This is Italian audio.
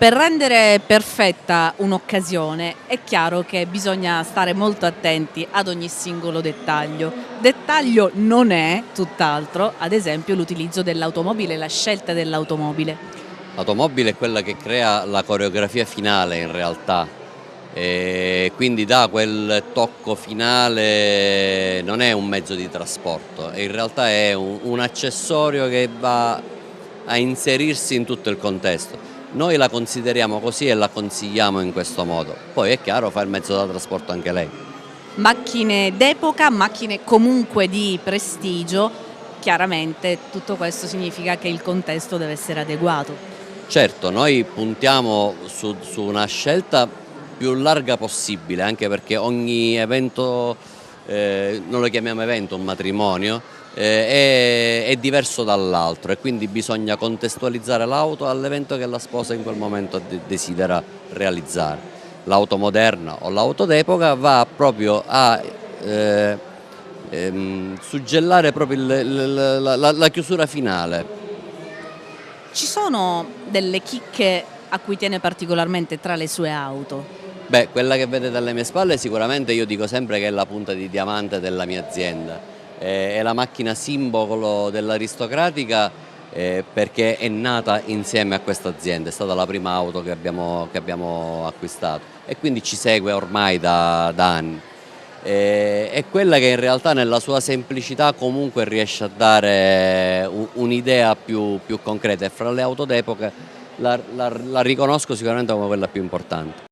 Per rendere perfetta un'occasione è chiaro che bisogna stare molto attenti ad ogni singolo dettaglio. Dettaglio non è, tutt'altro, ad esempio l'utilizzo dell'automobile, la scelta dell'automobile. L'automobile è quella che crea la coreografia finale in realtà, quindi dà quel tocco finale, non è un mezzo di trasporto, in realtà è un accessorio che va a inserirsi in tutto il contesto. Noi la consideriamo così e la consigliamo in questo modo, poi è chiaro fa il mezzo da trasporto anche lei. Macchine d'epoca, macchine comunque di prestigio, chiaramente tutto questo significa che il contesto deve essere adeguato. Certo, noi puntiamo su una scelta più larga possibile, anche perché ogni evento, non lo chiamiamo evento, un matrimonio, è diverso dall'altro e quindi bisogna contestualizzare l'auto all'evento che la sposa in quel momento desidera realizzare. L'auto moderna o l'auto d'epoca va proprio a suggellare proprio la chiusura finale. Ci sono delle chicche a cui tiene particolarmente tra le sue auto? Beh, quella che vedete alle mie spalle sicuramente io dico sempre che è la punta di diamante della mia azienda, è la macchina simbolo dell'aristocratica perché è nata insieme a questa azienda, è stata la prima auto che abbiamo acquistato e quindi ci segue ormai da anni. È quella che in realtà nella sua semplicità comunque riesce a dare un'idea più concreta e fra le auto d'epoca la riconosco sicuramente come quella più importante.